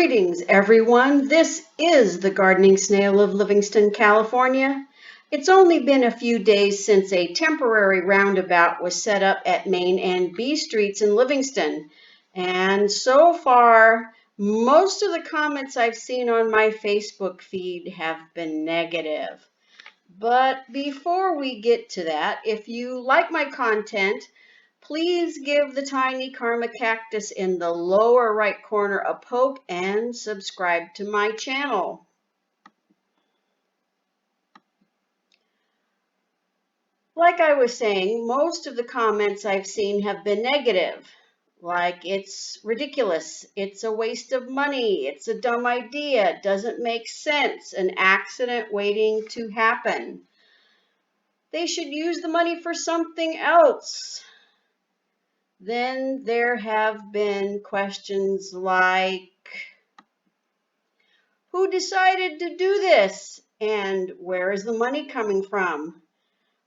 Greetings, everyone. This is the Gardening Snail of Livingston, California. It's only been a few days since a temporary roundabout was set up at Main and B Streets in Livingston. And so far, most of the comments I've seen on my Facebook feed have been negative. But before we get to that, if you like my content, please give the tiny karma cactus in the lower right corner a poke and subscribe to my channel. Like I was saying, most of the comments I've seen have been negative. Like, it's ridiculous, it's a waste of money, it's a dumb idea, doesn't make sense, an accident waiting to happen. They should use the money for something else. Then there have been questions like, who decided to do this and where is the money coming from?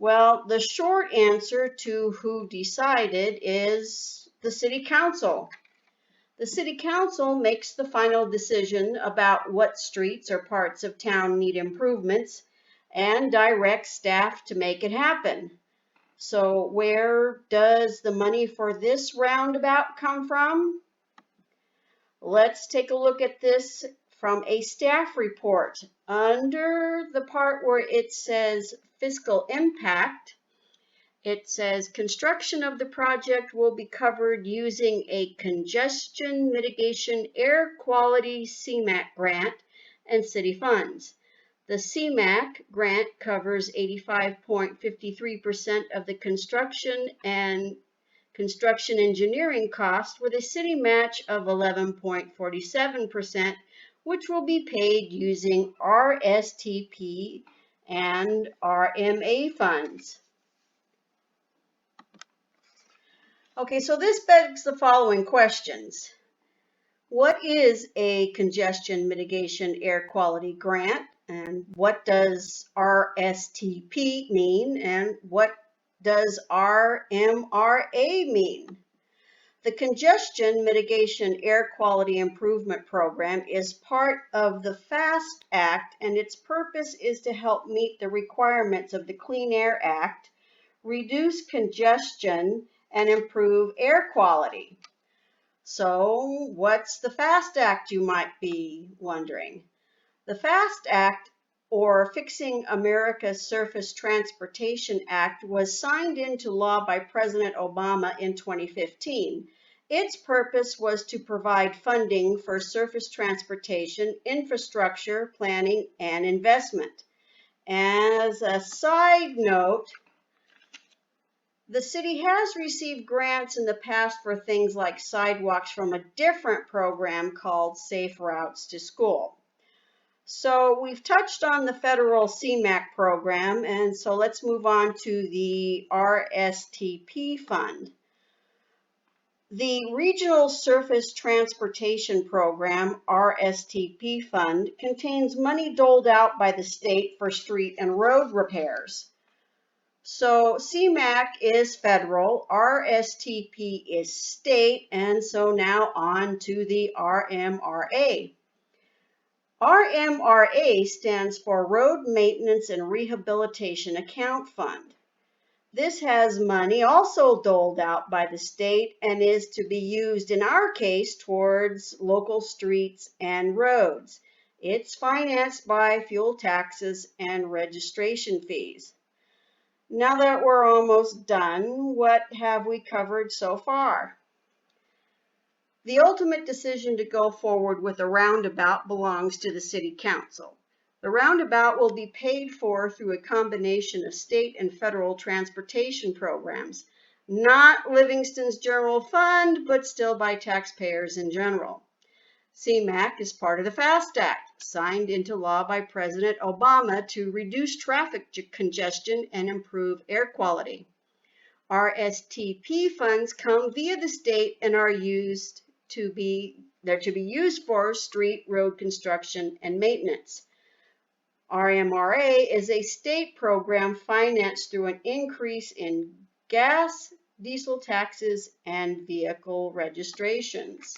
Well, the short answer to who decided is the City Council. The City Council makes the final decision about what streets or parts of town need improvements and directs staff to make it happen. So where does the money for this roundabout come from? Let's take a look at this from a staff report. Under the part where it says fiscal impact, it says construction of the project will be covered using a congestion mitigation air quality CMAQ grant and city funds. The CMAQ grant covers 85.53% of the construction and construction engineering cost with a city match of 11.47%, which will be paid using RSTP and RMA funds. Okay, so this begs the following questions. What is a congestion mitigation air quality grant? And what does RSTP mean? And what does RMRA mean? The Congestion Mitigation Air Quality Improvement Program is part of the FAST Act, and its purpose is to help meet the requirements of the Clean Air Act, reduce congestion, and improve air quality. So, what's the FAST Act, you might be wondering? The FAST Act, or Fixing America's Surface Transportation Act, was signed into law by President Obama in 2015. Its purpose was to provide funding for surface transportation, infrastructure, planning, and investment. As a side note, the city has received grants in the past for things like sidewalks from a different program called Safe Routes to School. So we've touched on the federal CMAQ program, and so let's move on to the RSTP fund. The Regional Surface Transportation Program, RSTP fund, contains money doled out by the state for street and road repairs. So CMAQ is federal, RSTP is state, and so now on to the RMRA. RMRA stands for Road Maintenance and Rehabilitation Account Fund. This has money also doled out by the state and is to be used in our case towards local streets and roads. It's financed by fuel taxes and registration fees. Now that we're almost done, what have we covered so far? The ultimate decision to go forward with a roundabout belongs to the City Council. The roundabout will be paid for through a combination of state and federal transportation programs, not Livingston's general fund, but still by taxpayers in general. CMAQ is part of the FAST Act, signed into law by President Obama to reduce traffic congestion and improve air quality. RSTP funds come via the state and are to be used for street, road construction, and maintenance. RMRA is a state program financed through an increase in gas, diesel taxes, and vehicle registrations.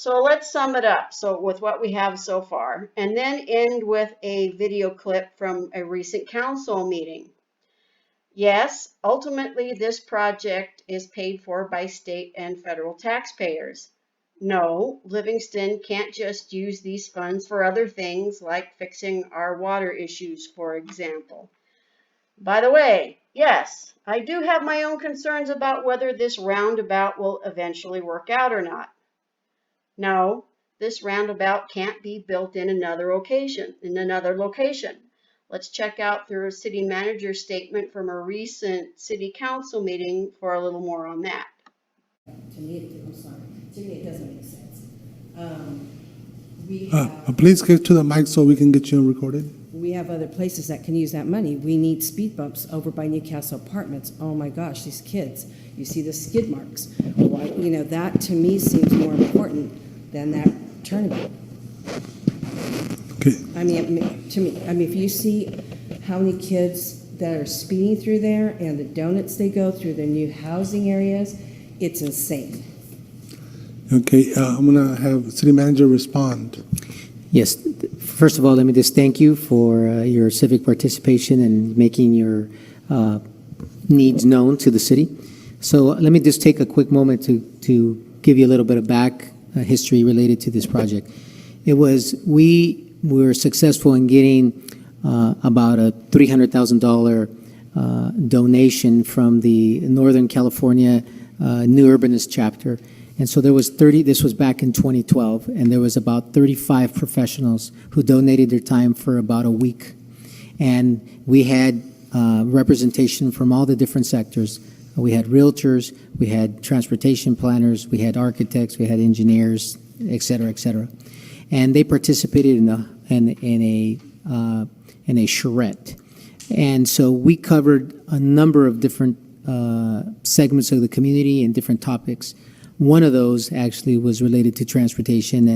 So let's sum it up. So with what we have so far, and then end with a video clip from a recent council meeting. Yes, ultimately this project is paid for by state and federal taxpayers. No, Livingston can't just use these funds for other things like fixing our water issues, for example. By the way, yes, I do have my own concerns about whether this roundabout will eventually work out or not. No, this roundabout can't be built in another location. Let's check out the city manager's statement from a recent city council meeting for a little more on that. I'm sorry. To me, it doesn't make sense. Please get to the mic so we can get you recorded. We have other places that can use that money. We need speed bumps over by Newcastle Apartments. Oh my gosh, these kids. You see the skid marks. Why, that to me seems more important than that turnabout. Okay. If you see how many kids that are speeding through there and the donuts they go through their new housing areas, it's insane. Okay, I'm going to have city manager respond. Yes. First of all, let me just thank you for your civic participation and making your needs known to the city. So let me just take a quick moment to give you a little bit of back history related to this project. We were successful in getting about a $300,000 donation from the Northern California New Urbanist chapter. And so there was this was back in 2012, and there was about 35 professionals who donated their time for about a week. And we had representation from all the different sectors. We had realtors, we had transportation planners, we had architects, we had engineers, et cetera, et cetera. And they participated in a charrette. And so we covered a number of different segments of the community and different topics. One of those actually was related to transportation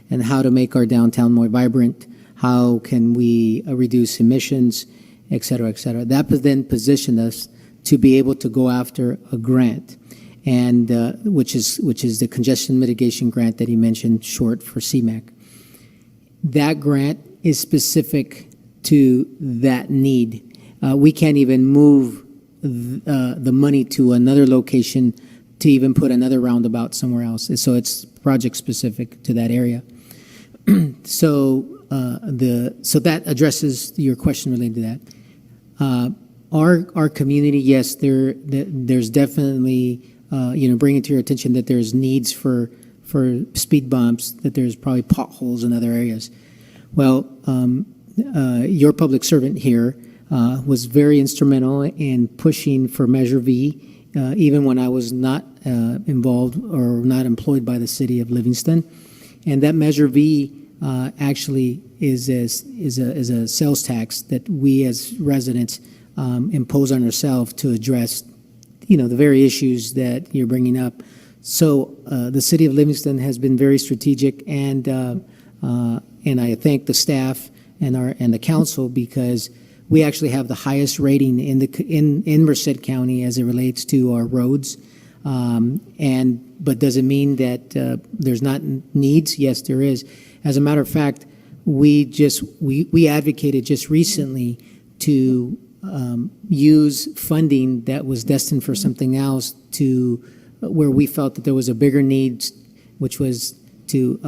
and how to make our downtown more vibrant, how can we reduce emissions, et cetera, et cetera. That then positioned us to be able to go after a grant, and which is the Congestion Mitigation Grant that he mentioned, short for CMAQ. That grant is specific to that need. We can't even move the money to another location to even put another roundabout somewhere else. So it's project specific to that area. So that addresses your question related to that. Our community, yes, there's definitely bringing to your attention that there's needs for speed bumps, that there's probably potholes in other areas. Well, your public servant here was very instrumental in pushing for Measure V, even when I was not involved or not employed by the city of Livingston. And that Measure V actually is a sales tax that we as residents impose on ourselves to address, the very issues that you're bringing up. So the city of Livingston has been very strategic, and I thank the staff and the council, because we actually have the highest rating in Merced County as it relates to our roads. But does it mean that there's not needs? Yes, there is. As a matter of fact, we advocated just recently to use funding that was destined for something else to where we felt that there was a bigger need, which was to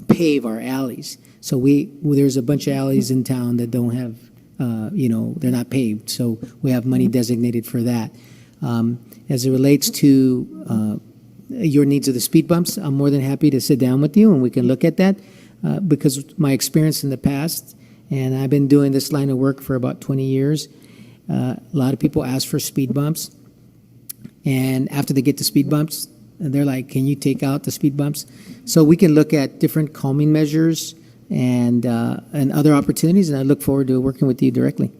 pave our alleys. So there's a bunch of alleys in town that don't have, they're not paved. So we have money designated for that. As it relates to your needs of the speed bumps, I'm more than happy to sit down with you and we can look at that, because my experience in the past, and I've been doing this line of work for about 20 years, a lot of people ask for speed bumps, and after they get the speed bumps, they're like, can you take out the speed bumps? So we can look at different calming measures and other opportunities, and I look forward to working with you directly.